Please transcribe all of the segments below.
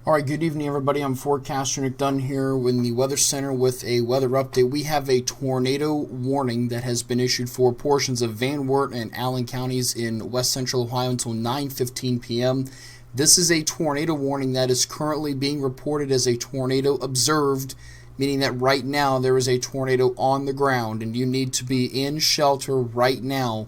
Alright, good evening everybody. I'm forecaster Nick Dunn here in the Weather Center with a weather update. We have a tornado warning that has been issued for portions of Van Wert and Allen counties in west central Ohio until 9:15 p.m. This is a tornado warning that is currently being reported as a tornado observed, meaning that right now there is a tornado on the ground and you need to be in shelter right now.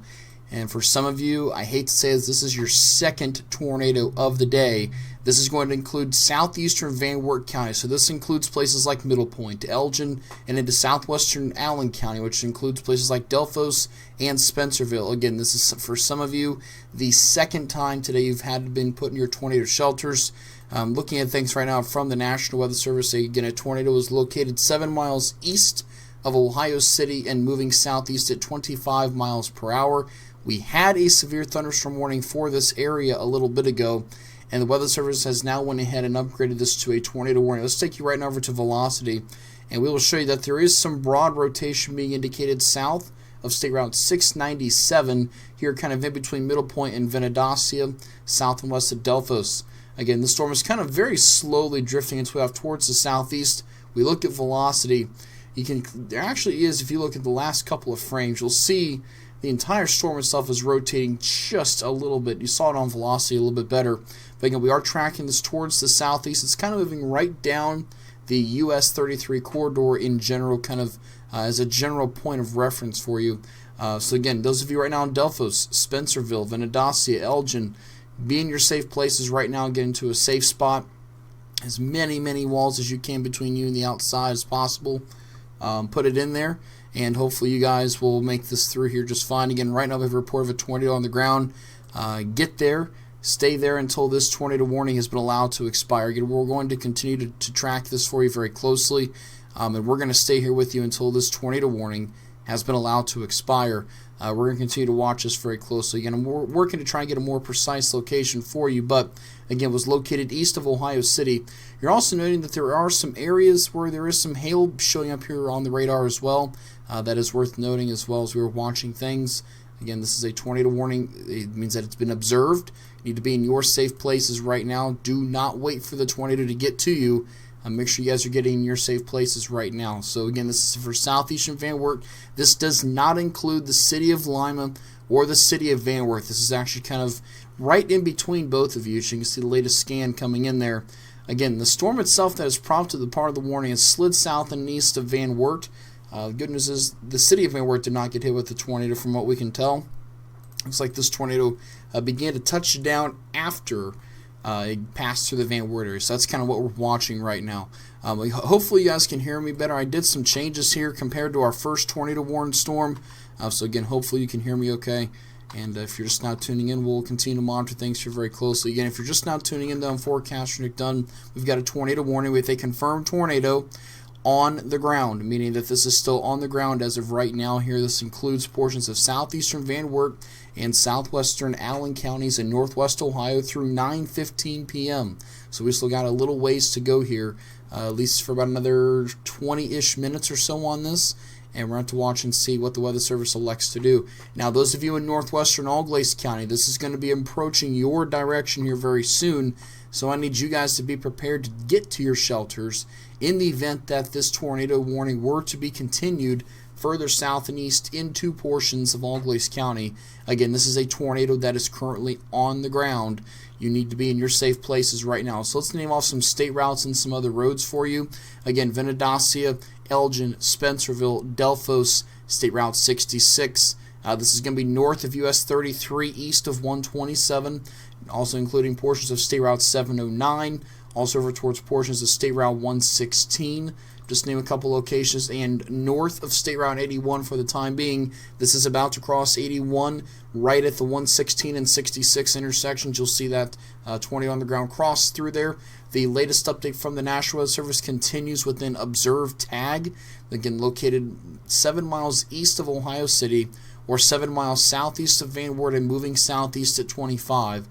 And for some of you, I hate to say this is your second tornado of the day. This is going to include southeastern Van Wert County. So this includes places like Middle Point, Elgin, and into southwestern Allen County, which includes places like Delphos and Spencerville. Again, this is for some of you the second time today you've had been put in your tornado shelters. Looking at things right now from the National Weather Service, again, a tornado is located 7 miles east of Ohio City and moving southeast at 25 miles per hour. We had a severe thunderstorm warning for this area a little bit ago, and the Weather Service has now went ahead and upgraded this to a tornado warning. Let's take you right now over to velocity, and we will show you that there is some broad rotation being indicated south of State Route 697, here kind of in between Middle Point and Venadacia, south and west of Delphos. Again, the storm is kind of very slowly drifting its way off towards the southeast. We looked at velocity. There actually is, if you look at the last couple of frames, you'll see the entire storm itself is rotating just a little bit. You saw it on velocity a little bit better. But again, we are tracking this towards the southeast. It's kind of moving right down the US 33 corridor in general, kind of as a general point of reference for you. So again, those of you right now in Delphos, Spencerville, Venadacia, Elgin, be in your safe places right now. Get into a safe spot. As many walls as you can between you and the outside as possible. Put it in there, and hopefully you guys will make this through here just fine. Again, right now we have a report of a tornado on the ground. Get there, stay there until this tornado warning has been allowed to expire. Again, we're going to continue to track this for you very closely, and we're going to stay here with you until this tornado warning has been allowed to expire. We're going to continue to watch this very closely. Again, we're working to try and get a more precise location for you, but again, it was located east of Ohio City. You're also noting that there are some areas where there is some hail showing up here on the radar as well. That is worth noting as well as we were watching things. Again, this is a tornado warning. It means that it's been observed. You need to be in your safe places right now. Do not wait for the tornado to get to you. Make sure you guys are getting in your safe places right now. So again, this is for southeastern Van Wert. This does not include the city of Lima or the city of Van Wert. This is actually kind of right in between both of you. So you can see the latest scan coming in there. Again, the storm itself that has prompted the part of the warning has slid south and east of Van Wert. The good news is the city of Van Wert did not get hit with the tornado from what we can tell. Looks like this tornado began to touch down after it passed through the Van Wert area. So that's kind of what we're watching right now. Hopefully you guys can hear me better. I did some changes here compared to our first tornado warned storm. So again, hopefully you can hear me okay. And if you're just now tuning in, we'll continue to monitor things here very closely. Again, if you're just now tuning in, I'm forecaster Nick Dunn. We've got a tornado warning with a confirmed tornado on the ground, meaning that this is still on the ground as of right now here. This includes portions of southeastern Van Wert and southwestern Allen counties in northwest Ohio through 9:15 p.m. So we still got a little ways to go here, at least for about another 20-ish minutes or so on this, and we're going to have to watch and see what the Weather Service elects to do. Now, those of you in northwestern Allglace County, this is going to be approaching your direction here very soon, so I need you guys to be prepared to get to your shelters in the event that this tornado warning were to be continued further south and east into portions of Allglace County. Again, this is a tornado that is currently on the ground. You need to be in your safe places right now. So let's name off some state routes and some other roads for you. Again, Venadacia, Elgin, Spencerville, Delphos, State Route 66. This is going to be north of US 33, east of 127, also including portions of State Route 709, also over towards portions of State Route 116. Just name a couple locations, and north of State Route 81 for the time being. This is about to cross 81 right at the 116 and 66 intersections. You'll see that 20 on the ground cross through there. The latest update from the National Weather Service continues within observed tag, again located 7 miles east of Ohio City or 7 miles southeast of Van Wert and moving southeast at 25.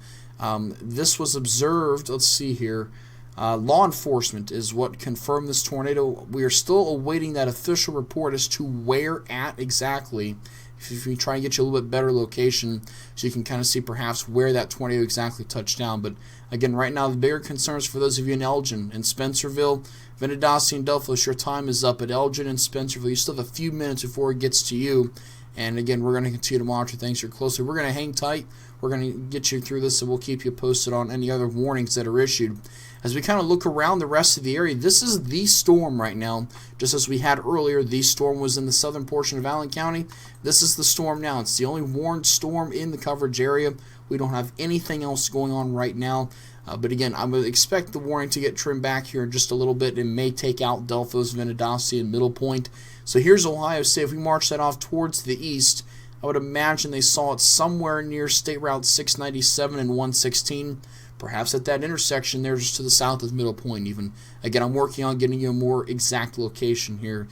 This was observed, let's see here, law enforcement is what confirmed this tornado. We are still awaiting that official report as to where at exactly if we try and get you a little bit better location so you can kind of see perhaps where that tornado exactly touched down. But again, right now the bigger concerns for those of you in Elgin and Spencerville, Vendadaci, and Delphos, your time is up. At Elgin and Spencerville, you still have a few minutes before it gets to you. And again, we're going to continue to monitor things here closely. We're going to hang tight. We're going to get you through this, and we'll keep you posted on any other warnings that are issued. As we kind of look around the rest of the area, this is the storm right now. Just as we had earlier, the storm was in the southern portion of Allen County. This is the storm now. It's the only warned storm in the coverage area. We don't have anything else going on right now. But again, I would expect the warning to get trimmed back here in just a little bit and may take out Delphos, Vendadaci, and Middle Point. So here's Ohio State. If we march that off towards the east, I would imagine they saw it somewhere near State Route 697 and 116. Perhaps at that intersection there, just to the south of Middle Point even. Again, I'm working on getting you a more exact location here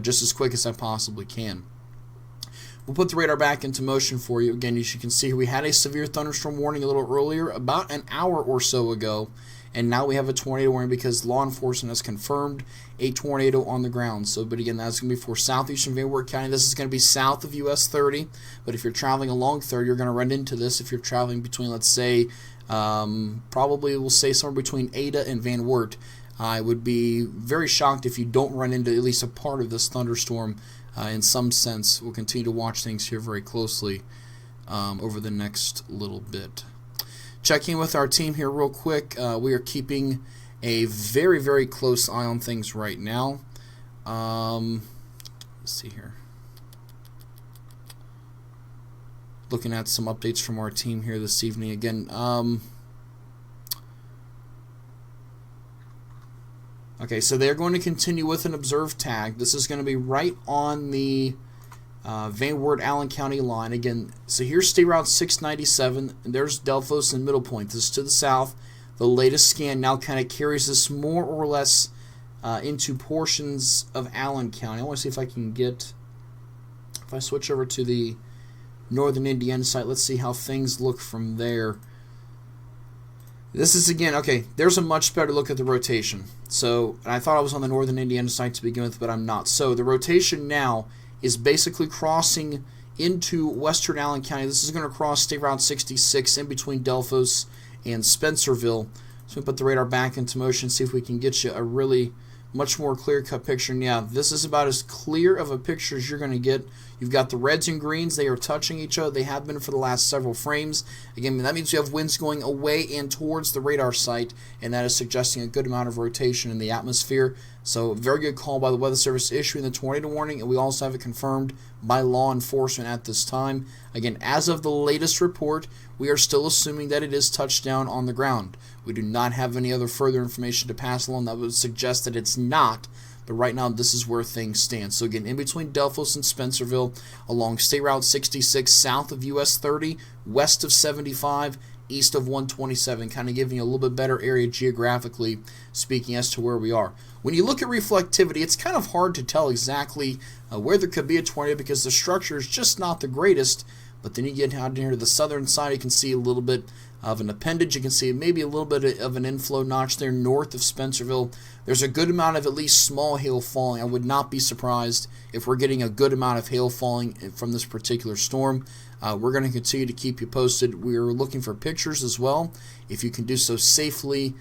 just as quick as I possibly can. We'll put the radar back into motion for you. Again, as you can see, we had a severe thunderstorm warning a little earlier, about an hour or so ago, and now we have a tornado warning because law enforcement has confirmed a tornado on the ground. So, but again, that's going to be for southeastern Van Wert County. This is going to be south of US 30, but if you're traveling along 30, you're going to run into this. If you're traveling between, let's say, probably we'll say somewhere between Ada and Van Wert, I would be very shocked if you don't run into at least a part of this thunderstorm in some sense. We'll continue to watch things here very closely over the next little bit. Checking with our team here real quick. We are keeping a very, very close eye on things right now. Let's see here. Looking at some updates from our team here this evening. Again, okay, so they're going to continue with an observed tag. This is going to be right on the Van Wert Allen County line. Again, so here's State Route 697, and there's Delphos and Middle Point. This is to the south. The latest scan now kind of carries this more or less into portions of Allen County. I want to see if I can get, if I switch over to the northern Indiana site, let's see how things look from there. This is, again, okay, there's a much better look at the rotation. So, I thought I was on the northern Indiana site to begin with, but I'm not. So, the rotation now is basically crossing into western Allen County. This is going to cross State Route 66 in between Delphos and Spencerville. So, we put the radar back into motion, see if we can get you a really much more clear-cut picture. And yeah, this is about as clear of a picture as you're going to get. You've got the reds and greens. They are touching each other. They have been for the last several frames. Again, that means you have winds going away and towards the radar site, and that is suggesting a good amount of rotation in the atmosphere. So, very good call by the Weather Service issuing the tornado warning, and we also have it confirmed by law enforcement at this time. Again, as of the latest report, we are still assuming that it is touched down on the ground. We do not have any other further information to pass along that would suggest that it's not, but right now this is where things stand. So again, in between Delphos and Spencerville, along State Route 66, south of US 30, west of 75, east of 127, kind of giving you a little bit better area geographically speaking as to where we are. When you look at reflectivity, it's kind of hard to tell exactly where there could be a tornado because the structure is just not the greatest. But then you get out here to the southern side, you can see a little bit of an appendage. You can see maybe a little bit of an inflow notch there north of Spencerville. There's a good amount of at least small hail falling. I would not be surprised if we're getting a good amount of hail falling from this particular storm. We're going to continue to keep you posted. We're looking for pictures as well. If you can do so safely,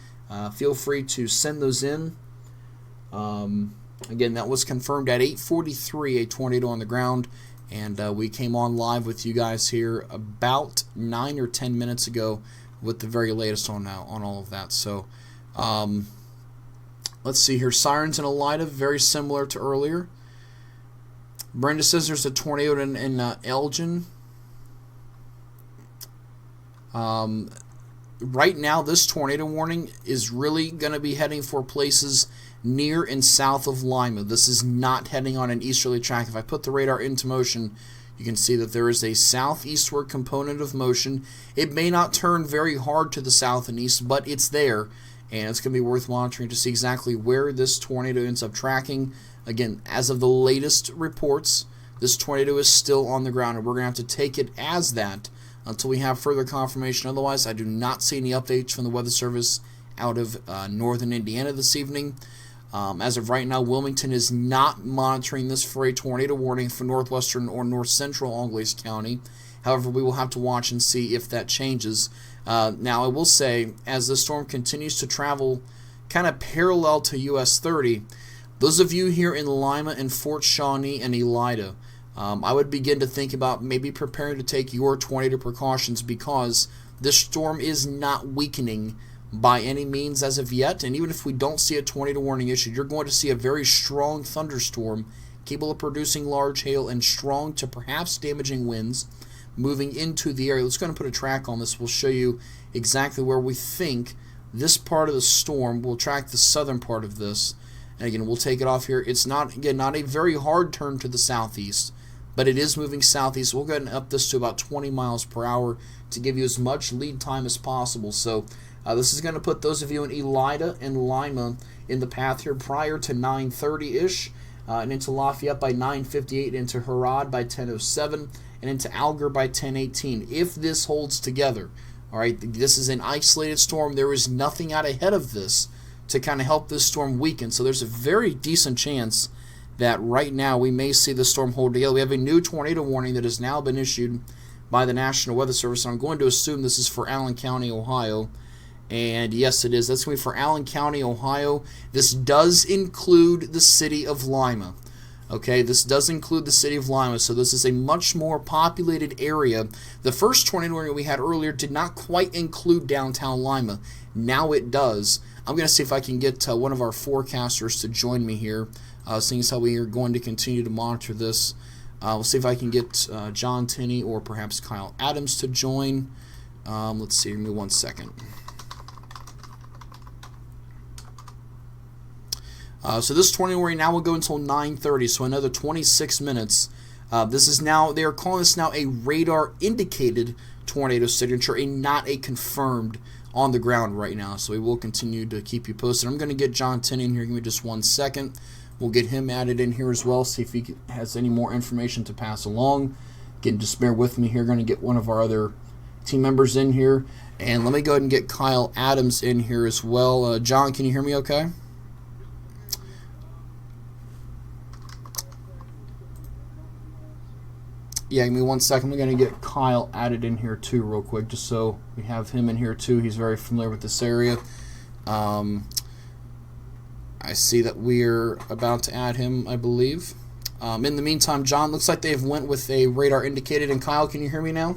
feel free to send those in. Again, that was confirmed at 8:43, a tornado on the ground. And we came on live with you guys here about 9 or 10 minutes ago with the very latest on all of that. So let's see here. Sirens in Elida, very similar to earlier. Brenda says there's a tornado in Elgin. Right now, this tornado warning is really going to be heading for places near and south of Lima. This is not heading on an easterly track. If I put the radar into motion, you can see that there is a southeastward component of motion. It may not turn very hard to the south and east, but it's there, and it's going to be worth monitoring to see exactly where this tornado ends up tracking. Again, as of the latest reports, this tornado is still on the ground, and we're going to have to take it as that until we have further confirmation. Otherwise, I do not see any updates from the Weather Service out of northern Indiana this evening. As of right now, Wilmington is not monitoring this for a tornado warning for northwestern or north central Auglaize County. However, we will have to watch and see if that changes. Now, I will say, as the storm continues to travel kind of parallel to US 30, those of you here in Lima and Fort Shawnee and Elida, I would begin to think about maybe preparing to take your tornado precautions, because this storm is not weakening by any means as of yet. And even if we don't see a tornado warning issued, you're going to see a very strong thunderstorm capable of producing large hail and strong to perhaps damaging winds moving into the area. Let's go and put a track on this. We'll show you exactly where we think this part of the storm will track the southern part of this. And again, we'll take it off here. It's not, again, not a very hard turn to the southeast, but it is moving southeast. We'll go ahead and up this to about 20 miles per hour to give you as much lead time as possible. So this is going to put those of you in Elida and Lima in the path here prior to 9:30-ish, and into Lafayette by 9:58, into Herod by 10:07, and into Alger by 10:18. If this holds together, all right, this is an isolated storm. There is nothing out ahead of this to kind of help this storm weaken. So there's a very decent chance that right now we may see the storm hold together. We have a new tornado warning that has now been issued by the National Weather Service. I'm going to assume this is for Allen County, Ohio. And yes, it is. That's going to be for Allen County, Ohio. This does include the city of Lima. Okay, this does include the city of Lima, so this is a much more populated area. The first tornado warning we had earlier did not quite include downtown Lima. Now it does. I'm going to see if I can get one of our forecasters to join me here, seeing as how we are going to continue to monitor this. We'll see if I can get John Tinney or perhaps Kyle Adams to join. Let's see, give me 1 second. So this tornado warning now will go until 9:30, so another 26 minutes. This is now, they are calling this now a radar indicated tornado signature, and not a confirmed on the ground right now. So we will continue to keep you posted. I'm going to get John Tinney in here. Give me just 1 second. We'll get him added in here as well, see if he has any more information to pass along. Again, just bear with me here. Going to get one of our other team members in here. And let me go ahead and get Kyle Adams in here as well. John, can you hear me okay? Yeah, give me 1 second. We're going to get Kyle added in here too real quick, just so we have him in here too. He's very familiar with this area. I see that we're about to add him, I believe. In the meantime, John, looks like they've went with a radar indicated. And Kyle, can you hear me now?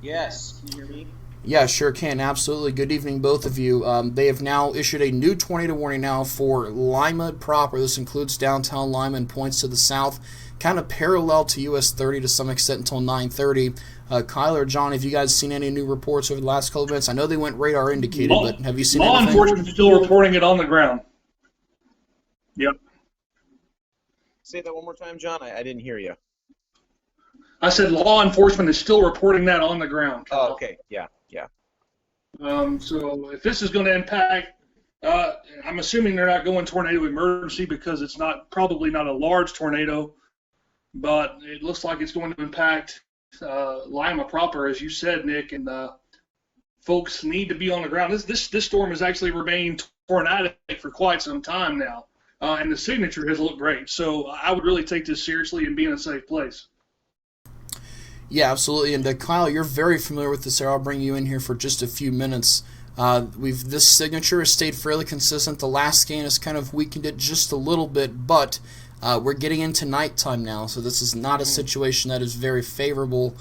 Yes. Can you hear me? Yeah, sure can. Absolutely. Good evening, both of you. They have now issued a new tornado warning now for Lima proper. This includes downtown Lima and points to the south, kind of parallel to US 30 to some extent until 9:30. Kyle or John, have you guys seen any new reports over the last couple of minutes? I know they went radar indicated, but have you seen anything? Law enforcement is still reporting it on the ground. Yep. Say that one more time, John. I didn't hear you. I said law enforcement is still reporting that on the ground. Oh, okay. Yeah. So if this is going to impact, I'm assuming they're not going tornado emergency because it's probably not a large tornado, but it looks like it's going to impact Lima proper, as you said, Nick, and folks need to be on the ground. This storm has actually remained tornadic for quite some time now, and the signature has looked great. So I would really take this seriously and be in a safe place. Yeah, absolutely. And Kyle, you're very familiar with this area. I'll bring you in here for just a few minutes. This signature has stayed fairly consistent. The last scan has kind of weakened it just a little bit, but we're getting into nighttime now, so this is not a situation that is very favorable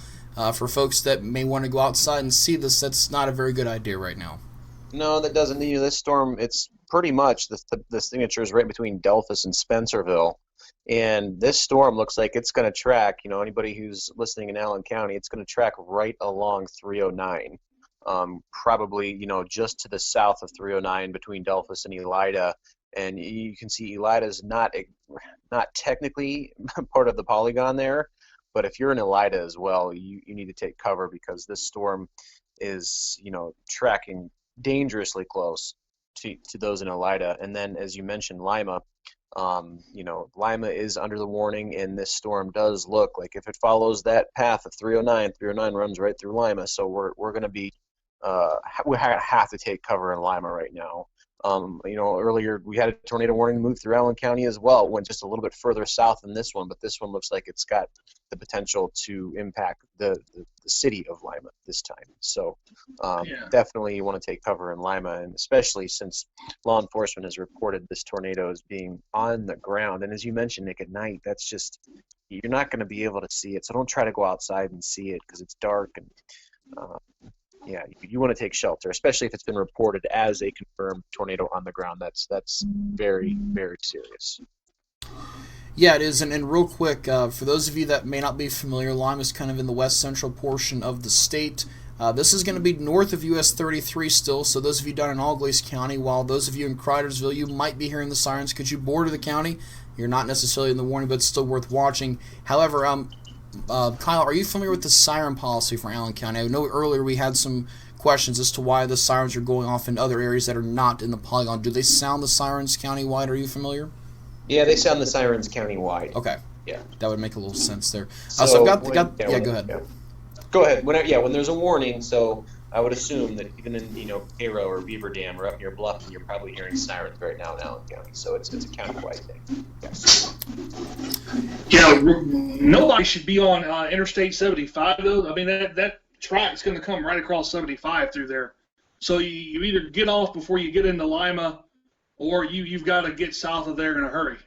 for folks that may want to go outside and see this. That's not a very good idea right now. No, that doesn't. This storm, it's pretty much the signature is right between Delphus and Spencerville. And this storm looks like it's going to track, anybody who's listening in Allen County, it's going to track right along 309. Probably, just to the south of 309 between Delphus and Elida. And you can see Elida is not technically part of the polygon there, but if you're in Elida as well, you need to take cover because this storm is, tracking dangerously close to those in Elida. And then, as you mentioned, Lima. Lima is under the warning, and this storm does look like if it follows that path of 309 runs right through Lima. So we're going to be we have to take cover in Lima right now. Earlier we had a tornado warning move through Allen County as well. It went just a little bit further south than this one, but this one looks like it's got the potential to impact the city of Lima this time. So definitely you want to take cover in Lima, and especially since law enforcement has reported this tornado as being on the ground. And as you mentioned, Nick, at night, that's just, you're not going to be able to see it. So don't try to go outside and see it because it's dark. And you want to take shelter, especially if it's been reported as a confirmed tornado on the ground. That's very, very serious. Yeah, it is. And real quick, for those of you that may not be familiar, Lima is kind of in the west central portion of the state. This is going to be north of US 33 still, so those of you down in Auglaize County, while those of you in Cridersville, you might be hearing the sirens because you border the county. You're not necessarily in the warning, but it's still worth watching. However, Kyle, are you familiar with the siren policy for Allen County? I know earlier we had some questions as to why the sirens are going off in other areas that are not in the polygon. Do they sound the sirens countywide? Are you familiar? Yeah, they sound the sirens countywide. Okay. Yeah. That would make a little sense there. So I've go ahead. Yeah. Go ahead. When there's a warning, so I would assume that even in Cairo or Beaver Dam or up near Bluffton, you're probably hearing sirens right now in Allen County. So it's a countywide thing. Yes. Nobody should be on Interstate 75 though. I mean that track's going to come right across 75 through there. So you either get off before you get into Lima, or you've got to get south of there in a hurry.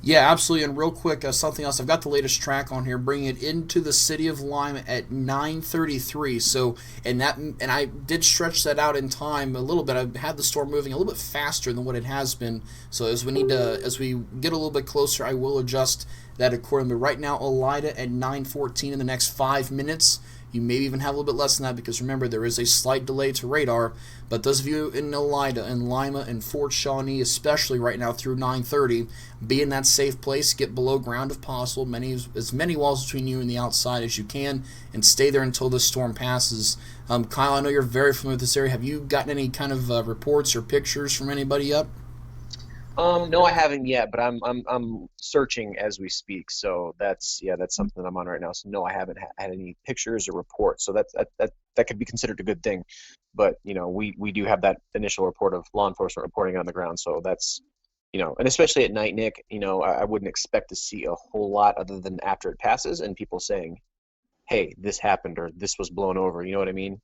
Yeah, absolutely. And real quick, something else. I've got the latest track on here, bringing it into the city of Lima at 9:33. So, and I did stretch that out in time a little bit. I've had the storm moving a little bit faster than what it has been. So as we get a little bit closer, I will adjust that accordingly. Right now, Elida at 9:14 in the next 5 minutes. You may even have a little bit less than that because remember there is a slight delay to radar. But those of you in Elida and Lima and Fort Shawnee, especially right now through 9:30, be in that safe place. Get below ground if possible. As many walls between you and the outside as you can, and stay there until the storm passes. Kyle, I know you're very familiar with this area. Have you gotten any kind of reports or pictures from anybody yet? No, I haven't yet, but I'm searching as we speak. So that's something that I'm on right now. So no, I haven't had any pictures or reports. So that could be considered a good thing. But we do have that initial report of law enforcement reporting on the ground. So that's and especially at night, Nick. I wouldn't expect to see a whole lot other than after it passes and people saying, "Hey, this happened" or "This was blown over." You know what I mean?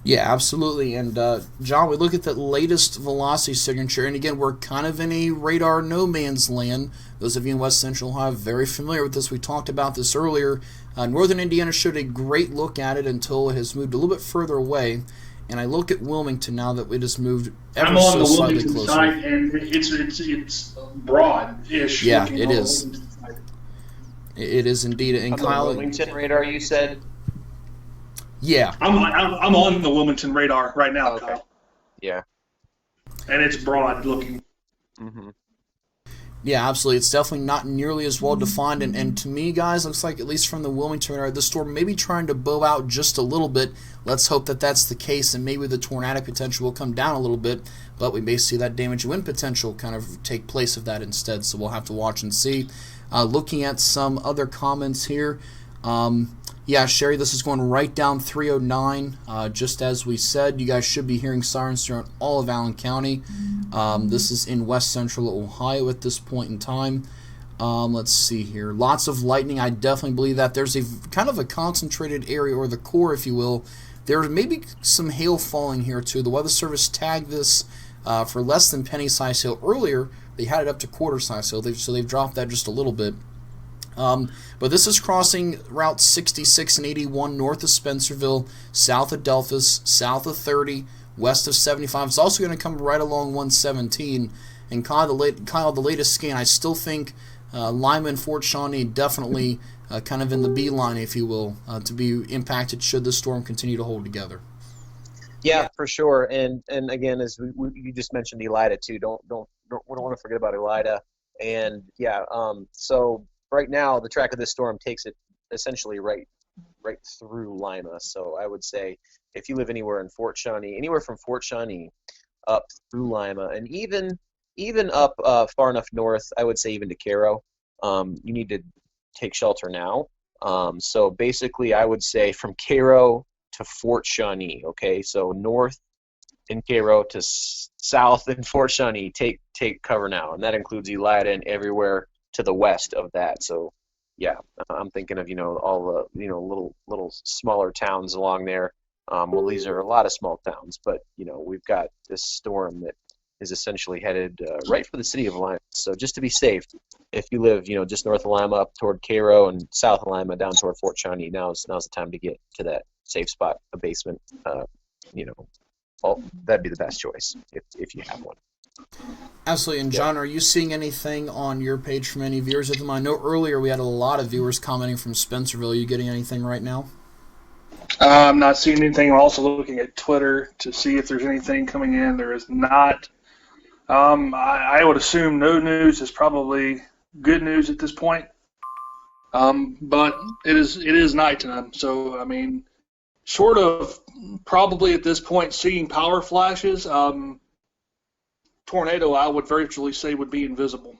Yeah, absolutely. And John, we look at the latest velocity signature, and again, we're kind of in a radar no man's land. Those of you in West Central Ohio are very familiar with this. We talked about this earlier. Northern Indiana showed a great look at it until it has moved a little bit further away. And I look at Wilmington now that it has moved ever so slightly closer. I'm on the Wilmington side, and it's broad-ish. Yeah, it is. It is indeed. And on Kyle, the Wilmington radar, you said? Yeah. I'm on the Wilmington radar right now, okay. Kyle. Yeah. And it's broad looking. Mm-hmm. Yeah, absolutely. It's definitely not nearly as well defined, and to me, guys, looks like, at least from the Wilmington radar, the storm may be trying to bow out just a little bit. Let's hope that that's the case, and maybe the tornadic potential will come down a little bit, but we may see that damage wind potential kind of take place of that instead, so we'll have to watch and see. Looking at some other comments here, yeah, Sherry, this is going right down 309. Just as we said, you guys should be hearing sirens throughout all of Allen County. This is in west central Ohio at this point in time. Let's see here. Lots of lightning. I definitely believe that. There's a kind of a concentrated area, or the core, if you will. There may be some hail falling here, too. The Weather Service tagged this for less than penny-size hail. Earlier, they had it up to quarter-size hail, so they've dropped that just a little bit. But this is crossing Route 66 and 81 north of Spencerville, south of Delphus, south of 30, west of 75. It's also going to come right along 117. And Kyle, the latest scan, I still think Lima and Fort Shawnee definitely kind of in the beeline, if you will, to be impacted should the storm continue to hold together. Yeah, for sure. And again, as you just mentioned Elida too. Don't want to forget about Elida. And yeah, so right now the track of this storm takes it essentially right through Lima. So I would say if you live anywhere in Fort Shawnee, anywhere from Fort Shawnee up through Lima, and even up far enough north, I would say even to Cairo, you need to take shelter now. So basically I would say from Cairo to Fort Shawnee, okay? So north in Cairo to south in Fort Shawnee, take cover now, and that includes Elida and everywhere to the west of that. So, yeah, I'm thinking of all the little smaller towns along there. Well, these are a lot of small towns, but we've got this storm that is essentially headed right for the city of Lima. So just to be safe, if you live just north of Lima up toward Cairo and south of Lima down toward Fort Shawnee, now's the time to get to that safe spot, a basement. That'd be the best choice if you have one. Absolutely. And John, are you seeing anything on your page from any viewers at the moment? I know earlier we had a lot of viewers commenting from Spencerville. Are you getting anything right now? I'm not seeing anything. I'm also looking at Twitter to see if there's anything coming in. There is not. I would assume no news is probably good news at this point. But it is nighttime, so I mean, short of probably at this point seeing power flashes, tornado I would virtually say would be invisible.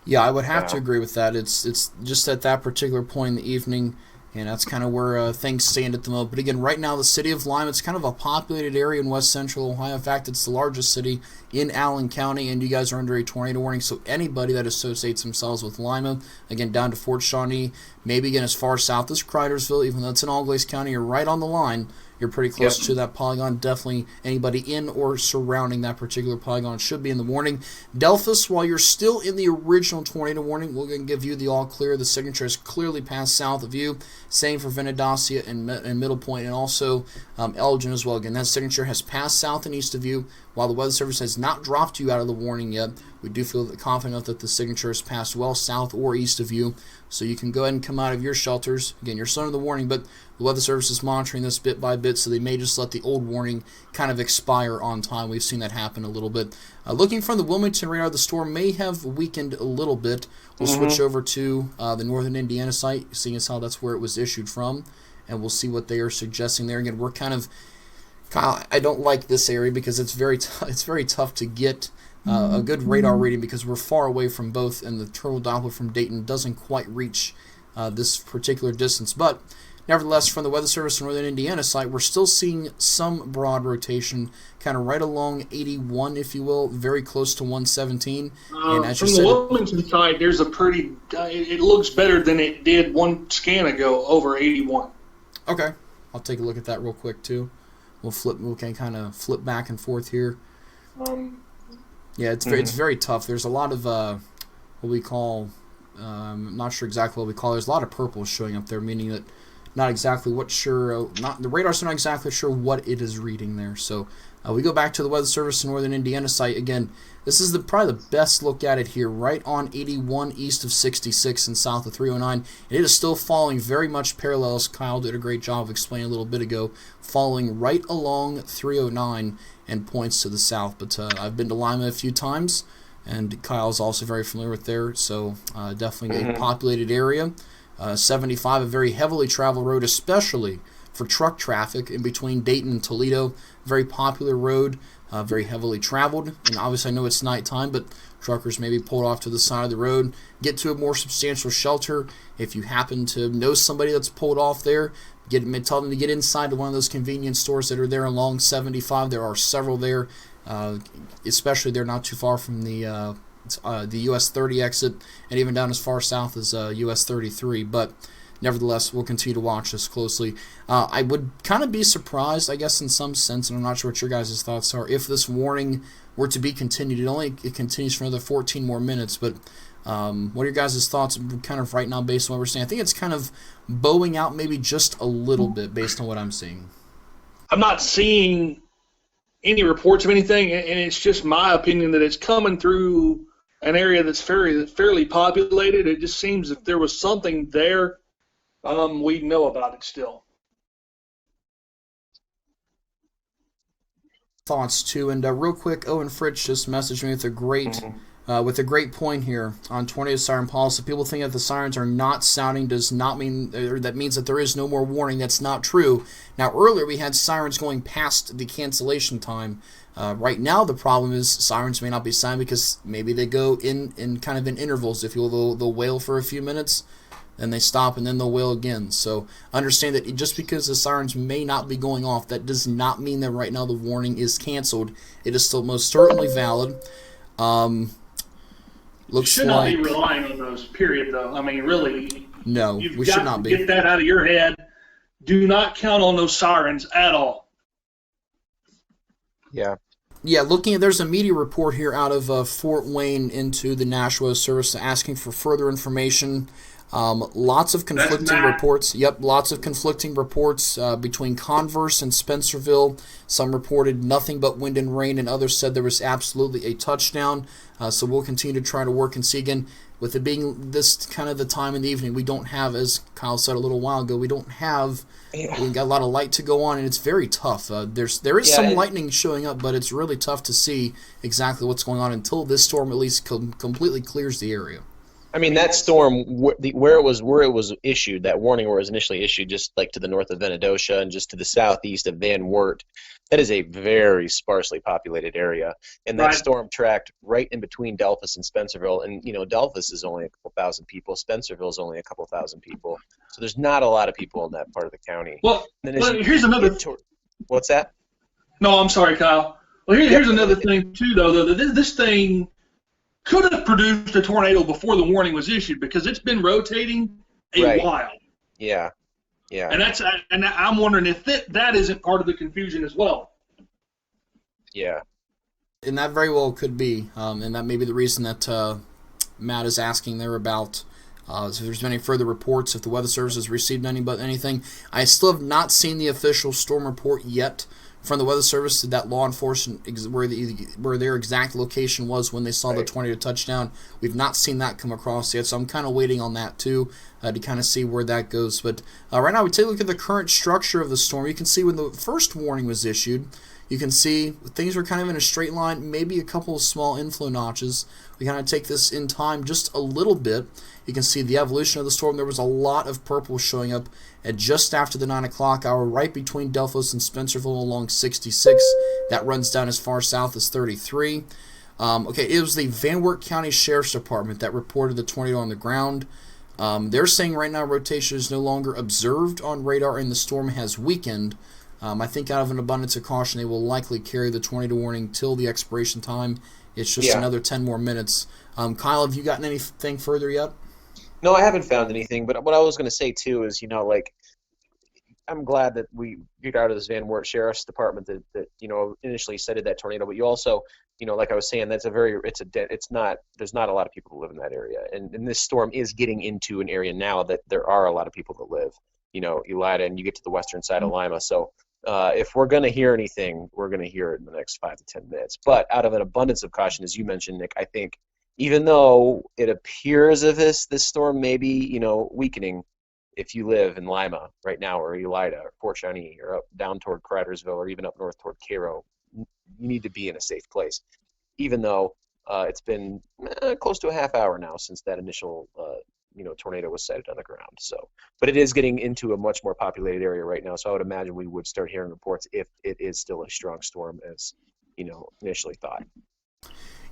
Yeah, I would have to agree with that. It's just at that particular point in the evening. And that's kind of where things stand at the moment. But again, right now, the city of Lima, it's kind of a populated area in west central Ohio. In fact, it's the largest city in Allen County, and you guys are under a tornado warning. So anybody that associates themselves with Lima, again, down to Fort Shawnee, maybe again as far south as Cridersville, even though it's in Allglaze County, you're right on the line. You're pretty close to that polygon. Definitely anybody in or surrounding that particular polygon should be in the warning. Delphus, while you're still in the original tornado warning, we're going to give you the all clear. The signature has clearly passed south of you. Same for Venedacia and Middle Point, and also Elgin as well. Again, that signature has passed south and east of you. While the Weather Service has not dropped you out of the warning yet, we do feel confident that the signature has passed well south or east of you. So you can go ahead and come out of your shelters. Again, you're still under the warning, but the Weather Service is monitoring this bit by bit, so they may just let the old warning kind of expire on time. We've seen that happen a little bit. Looking from the Wilmington radar, the storm may have weakened a little bit. We'll switch over to the northern Indiana site, seeing as how that's where it was issued from, and we'll see what they are suggesting there. Again, we're kind of I don't like this area because it's very tough to get a good radar reading because we're far away from both, and the turbo Doppler from Dayton doesn't quite reach this particular distance. But nevertheless, from the Weather Service in northern Indiana site, we're still seeing some broad rotation, kind of right along 81, if you will, very close to 117. And as from you the said, Wilmington side, there's a pretty. It looks better than it did one scan ago over 81. Okay, I'll take a look at that real quick too. We can kind of flip back and forth here. Yeah, it's very tough. There's a lot of what we call, I'm not sure exactly what we call. There's a lot of purple showing up there, meaning that the radar's not exactly sure what it is reading there. So we go back to the Weather Service in northern Indiana site again. This is probably the best look at it here, right on 81 east of 66 and south of 309. And it is still following very much parallel, as Kyle did a great job of explaining a little bit ago, following right along 309 and points to the south. But I've been to Lima a few times, and Kyle's also very familiar with there, so definitely a populated area. 75, a very heavily traveled road, especially for truck traffic in between Dayton and Toledo. Very popular road, very heavily traveled. And obviously I know it's nighttime, but truckers may be pulled off to the side of the road, get to a more substantial shelter. If you happen to know somebody that's pulled off there, tell them to get inside to one of those convenience stores that are there along 75. There are several there, especially they're not too far from the US 30 exit, and even down as far south as US 33. But nevertheless, we'll continue to watch this closely. I would kind of be surprised, I guess, in some sense, and I'm not sure what your guys' thoughts are, if this warning were to be continued. It continues for another 14 more minutes, but what are your guys' thoughts kind of right now based on what we're seeing? I think it's kind of bowing out maybe just a little bit based on what I'm seeing. I'm not seeing any reports of anything, and it's just my opinion that it's coming through an area that's fairly populated. It just seems if there was something there, we'd know about it still. Thoughts too, and real quick, Owen Fritz just messaged me with a great point here on tornado siren policy. People think that the sirens are not sounding does not mean, or that means that there is no more warning. That's not true. Now earlier we had sirens going past the cancellation time. Right now the problem is sirens may not be sounding because maybe they go in kind of in intervals. If you will, they'll wail for a few minutes, and they stop, and then they'll wail again. So understand that just because the sirens may not be going off, that does not mean that right now the warning is canceled. It is still most certainly valid. You should not be relying on those, period, though. I mean, really. No, we should not be. Get that out of your head. Do not count on those sirens at all. Yeah. Yeah, there's a media report here out of Fort Wayne into the National Weather Service asking for further information. Lots of conflicting reports. Yep, lots of conflicting reports between Converse and Spencerville. Some reported nothing but wind and rain, and others said there was absolutely a touchdown. So we'll continue to try to work and see again. With it being this kind of the time in the evening, we don't have, as Kyle said a little while ago, we got a lot of light to go on, and it's very tough. There is some lightning showing up, but it's really tough to see exactly what's going on until this storm at least completely clears the area. I mean, that storm, where it was issued, that warning where it was initially issued, just like to the north of Venadosha and just to the southeast of Van Wert, that is a very sparsely populated area. And that storm tracked right in between Delphos and Spencerville. And, Delphos is only a couple thousand people. Spencerville is only a couple thousand people. So there's not a lot of people in that part of the county. Well, here's another... What's that? No, I'm sorry, Kyle. Well, here's another thing, too, though. This thing could have produced a tornado before the warning was issued because it's been rotating a while. Yeah. And I'm wondering if that isn't part of the confusion as well. Yeah. And that very well could be, and that may be the reason that Matt is asking there about if there's been any further reports, if the Weather Service has received anything. I still have not seen the official storm report yet from the Weather Service that law enforcement where their exact location was when they saw the tornado touchdown. We've not seen that come across yet, so I'm kind of waiting on that too to kind of see where that goes. But right now, we take a look at the current structure of the storm. You can see when the first warning was issued, you can see things were kind of in a straight line, maybe a couple of small inflow notches. We kind of take this in time just a little bit. You can see the evolution of the storm. There was a lot of purple showing up at just after the 9 o'clock hour, right between Delphos and Spencerville along 66. That runs down as far south as 33. It was the Van Wert County Sheriff's Department that reported the tornado on the ground. They're saying right now rotation is no longer observed on radar and the storm has weakened. I think out of an abundance of caution, they will likely carry the tornado warning till the expiration time. It's just another 10 more minutes. Kyle, have you gotten anything further yet? No, I haven't found anything. But what I was going to say, too, is, I'm glad that we get out of this Van Wert Sheriff's Department that initially cited that tornado. But you also, like I was saying, there's not a lot of people who live in that area. And this storm is getting into an area now that there are a lot of people that live, Elida, and you get to the western side of Lima. So if we're going to hear anything, we're going to hear it in the next 5 to 10 minutes. But out of an abundance of caution, as you mentioned, Nick, I think even though it appears as if this storm may be, weakening, if you live in Lima right now, or Elida, or Port Shawnee, or up down toward Cridersville, or even up north toward Cairo, you need to be in a safe place. Even though it's been close to a half hour now since that initial tornado was sighted on the ground. So, but it is getting into a much more populated area right now. So I would imagine we would start hearing reports if it is still a strong storm as initially thought.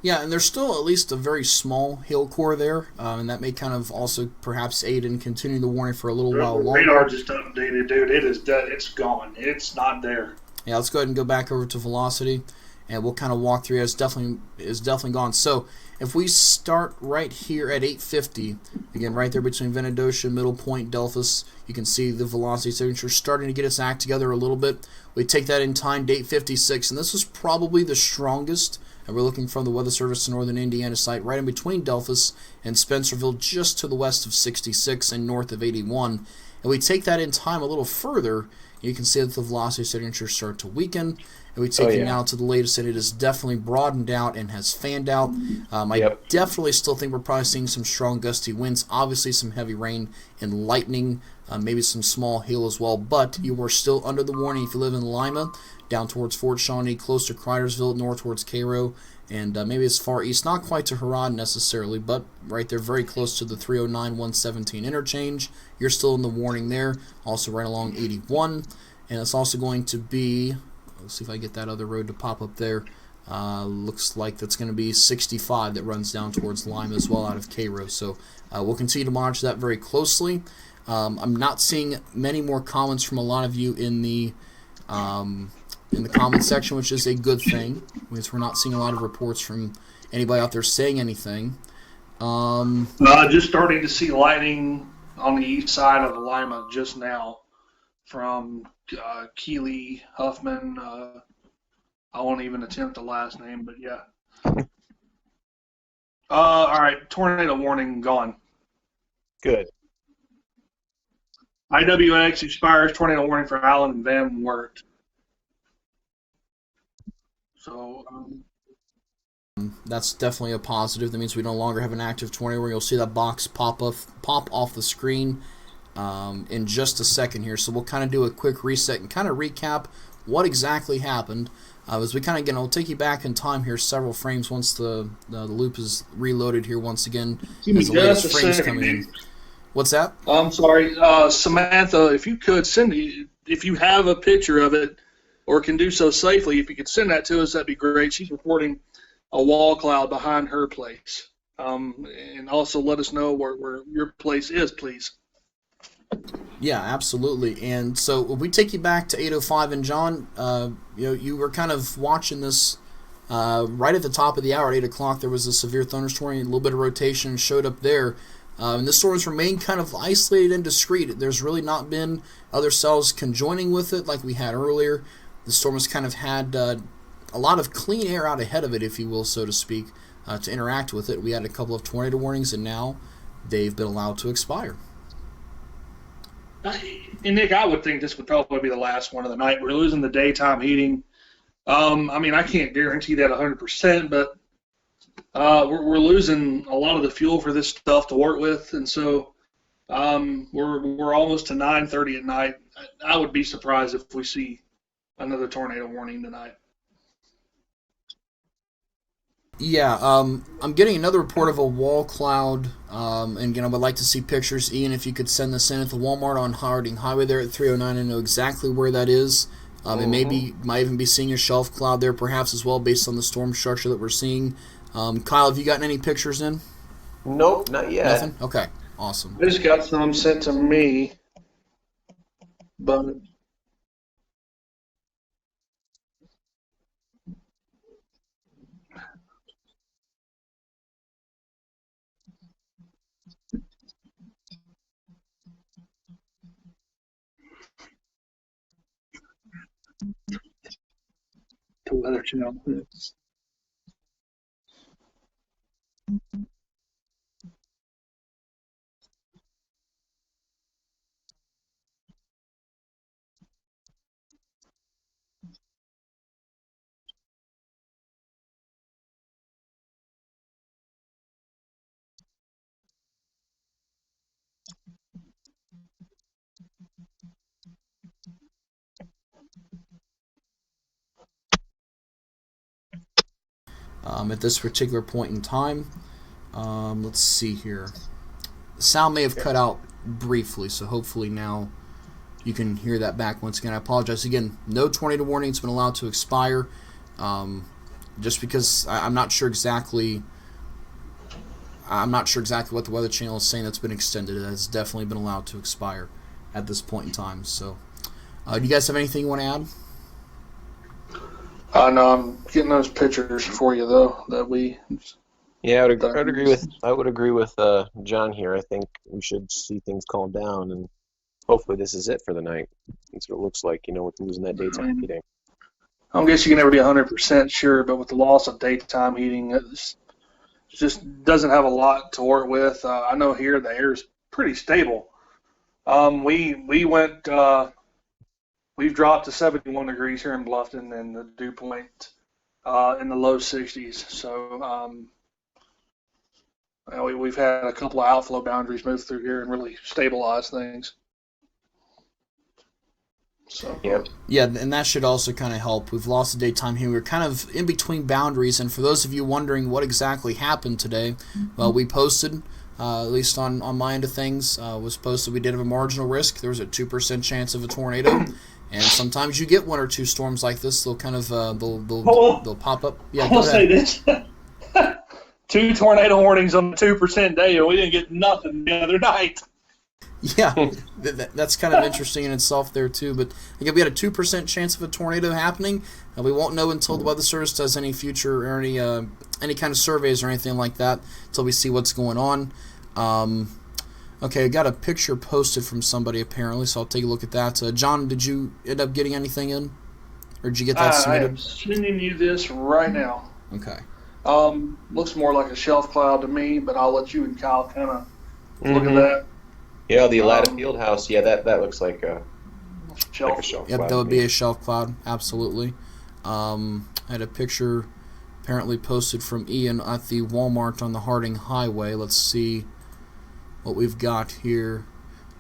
Yeah, and there's still at least a very small hail core there, and that may kind of also perhaps aid in continuing the warning for a little while longer. Radar just updated, dude. It is dead. It's gone. It's not there. Yeah, let's go ahead and go back over to velocity, and we'll kind of walk through it. It's definitely gone. So if we start right here at 850, again, right there between Venadosha, Middle Point, Delphos, you can see the velocity signature starting to get its act together a little bit. We take that in time to 856, and this is probably the strongest. And we're looking from the Weather Service to Northern Indiana site, right in between Delphos and Spencerville, just to the west of 66 and north of 81. And we take that in time a little further, you can see that the velocity signatures start to weaken. And we take it now to the latest, and it has definitely broadened out and has fanned out. I definitely still think we're probably seeing some strong gusty winds, obviously some heavy rain and lightning, maybe some small hail as well. But you are still under the warning if you live in Lima, down towards Fort Shawnee, close to Cridersville, north towards Cairo, and maybe as far east, not quite to Harad necessarily, but right there very close to the 309-117 interchange. You're still in the warning there, also right along 81, and it's also going to be, let's see if I get that other road to pop up there, Looks like that's going to be 65 that runs down towards Lima as well out of Cairo. So we'll continue to monitor that very closely. I'm not seeing many more comments from a lot of you in the comment section, which is a good thing, because we're not seeing a lot of reports from anybody out there saying anything. Just starting to see lightning on the east side of Lima just now from Keeley, Huffman. I won't even attempt the last name, but yeah. All right, tornado warning gone. Good. IWX expires, tornado warning for Allen and Van Wert. So that's definitely a positive. That means we no longer have an active tornado warning. You'll see that box pop off the screen in just a second here. So we'll kind of do a quick reset and kind of recap what exactly happened. As we kind of, again, I'll take you back in time here several frames once the loop is reloaded here once again. Give as the latest frames come in. What's that? I'm sorry, Samantha, if you could if you have a picture of it or can do so safely, if you could send that to us, that'd be great. She's reporting a wall cloud behind her place. And also let us know where your place is, please. Yeah, absolutely. And so if we take you back to 8:05, and John, you were kind of watching this right at the top of the hour at 8 o'clock. There was a severe thunderstorm, a little bit of rotation showed up there. And this storm has remained kind of isolated and discreet. There's really not been other cells conjoining with it like we had earlier. The storm has kind of had a lot of clean air out ahead of it, if you will, so to speak, to interact with it. We had a couple of tornado warnings, and now they've been allowed to expire. And Nick, I would think this would probably be the last one of the night. We're losing the daytime heating. I can't guarantee that 100%, but we're losing a lot of the fuel for this stuff to work with, and so we're almost to 9:30 at night. I would be surprised if we see another tornado warning tonight. Yeah, I'm getting another report of a wall cloud, and I would like to see pictures. Ian, if you could send this in at the Walmart on Harding Highway there at 309, I know exactly where that is. It might even be seeing a shelf cloud there perhaps as well based on the storm structure that we're seeing. Kyle, have you gotten any pictures in? Nope, not yet. Nothing? Okay, awesome. I just got some sent to me, but the Weather Channel. At this particular point in time, let's see here. The sound may have cut out briefly, so hopefully now you can hear that back once again. I apologize again. No tornado warning has been allowed to expire, just because I'm not sure exactly. I'm not sure exactly what the Weather Channel is saying that's been extended. It has definitely been allowed to expire at this point in time. So, do you guys have anything you want to add? No, I'm getting those pictures for you though. Yeah, I would agree with John here. I think we should see things calm down, and hopefully this is it for the night. That's what it looks like, with losing that daytime heating. I guess you can never be 100% sure, but with the loss of daytime heating, it just doesn't have a lot to work with. I know here the air is pretty stable. We've dropped to 71 degrees here in Bluffton and the dew point in the low 60s. So we've had a couple of outflow boundaries move through here and really stabilize things. So yeah, and that should also kind of help. We've lost the daytime here. We're kind of in between boundaries, and for those of you wondering what exactly happened today, well, we posted, at least on my end of things, was posted we did have a marginal risk. There was a 2% chance of a tornado. And sometimes you get one or two storms like this. They'll kind of they'll pop up. Yeah, I'll say this: 2 tornado warnings on the 2% day, and we didn't get nothing the other night. Yeah, that's kind of interesting in itself there too. But again, we had a 2% chance of a tornado happening, and we won't know until the Weather Service does any future or any kind of surveys or anything like that until we see what's going on. Okay, I got a picture posted from somebody apparently, so I'll take a look at that. John, did you end up getting anything in, or did you get that submitted? I'm sending you this right now. Okay. Looks more like a shelf cloud to me, but I'll let you and Kyle kind of look at that. Yeah, the Alatta Field House. Yeah, that looks like a Shelf. shelf Yep, cloud that would to be me. a shelf cloud, absolutely. I had a picture apparently posted from Ian at the Walmart on the Harding Highway. Let's see what we've got here.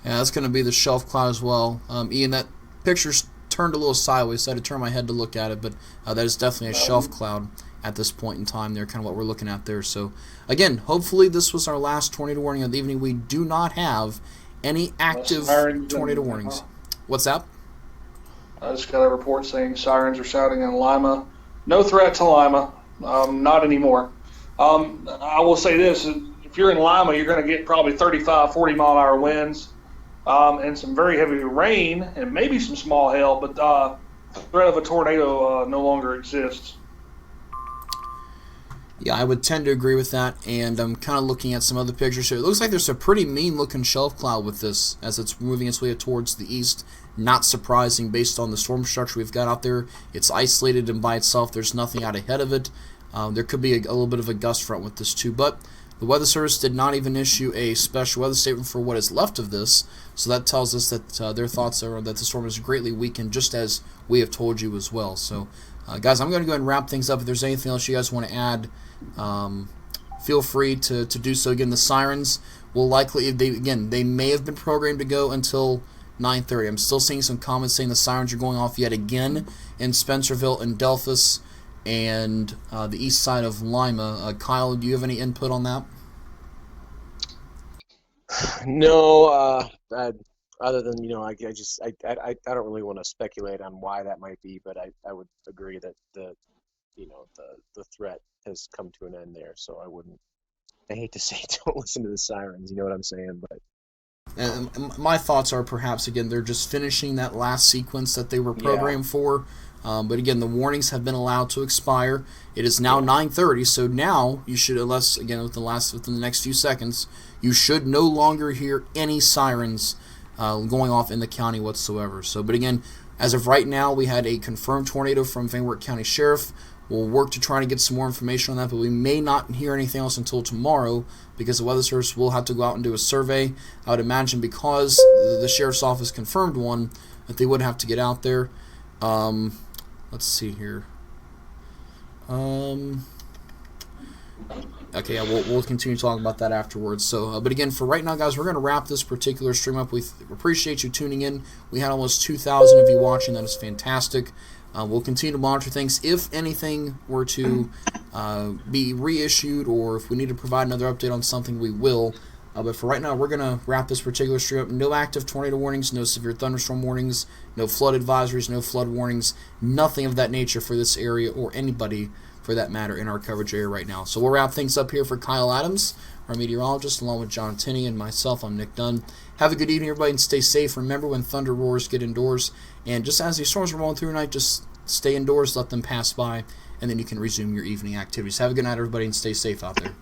Yeah, that's going to be the shelf cloud as well. Ian, that picture's turned a little sideways, so I had to turn my head to look at it, but that is definitely a shelf cloud at this point in time there, kind of what we're looking at there. So, again, hopefully this was our last tornado warning of the evening. We do not have any active tornado warnings. What's that? I just got a report saying sirens are shouting in Lima. No threat to Lima. Not anymore. I will say this. If you're in Lima, you're going to get probably 35, 40-mile-an-hour winds and some very heavy rain and maybe some small hail, but the threat of a tornado no longer exists. Yeah, I would tend to agree with that, and I'm kind of looking at some other pictures here. It looks like there's a pretty mean-looking shelf cloud with this as it's moving its way towards the east. Not surprising based on the storm structure we've got out there. It's isolated and by itself. There's nothing out ahead of it. There could be a little bit of a gust front with this too, but the Weather Service did not even issue a special weather statement for what is left of this, so that tells us that their thoughts are that the storm is greatly weakened, just as we have told you as well. So, guys, I'm going to go ahead and wrap things up. If there's anything else you guys want to add, feel free to do so. Again, the sirens will likely, they may have been programmed to go until 9:30. I'm still seeing some comments saying the sirens are going off yet again in Spencerville and Delphus and the east side of Lima. Kyle, do you have any input on that? No, other than I don't really want to speculate on why that might be, but I would agree that the threat has come to an end there. So I hate to say don't listen to the sirens. You know what I'm saying? But and my thoughts are perhaps again they're just finishing that last sequence that they were programmed for. But again, the warnings have been allowed to expire. It is now 9:30, so now you should, unless again within the next few seconds, you should no longer hear any sirens going off in the county whatsoever. So, but again, as of right now, we had a confirmed tornado from Van Wert County Sheriff. We'll work to try to get some more information on that, but we may not hear anything else until tomorrow because the Weather Service will have to go out and do a survey. I would imagine because the Sheriff's Office confirmed one that they would have to get out there. Let's see here. Okay, yeah, we'll continue talking about that afterwards. So, but again, for right now, guys, we're going to wrap this particular stream up. We appreciate you tuning in. We had almost 2,000 of you watching. That is fantastic. We'll continue to monitor things. If anything were to be reissued or if we need to provide another update on something, we will. But for right now, we're going to wrap this particular stream up. No active tornado warnings, no severe thunderstorm warnings, no flood advisories, no flood warnings, nothing of that nature for this area or anybody for that matter in our coverage area right now. So we'll wrap things up here for Kyle Adams, our meteorologist, along with John Tinney and myself. I'm Nick Dunn. Have a good evening, everybody, and stay safe. Remember, when thunder roars, get indoors. And just as these storms are rolling through tonight, just stay indoors, let them pass by, and then you can resume your evening activities. Have a good night, everybody, and stay safe out there.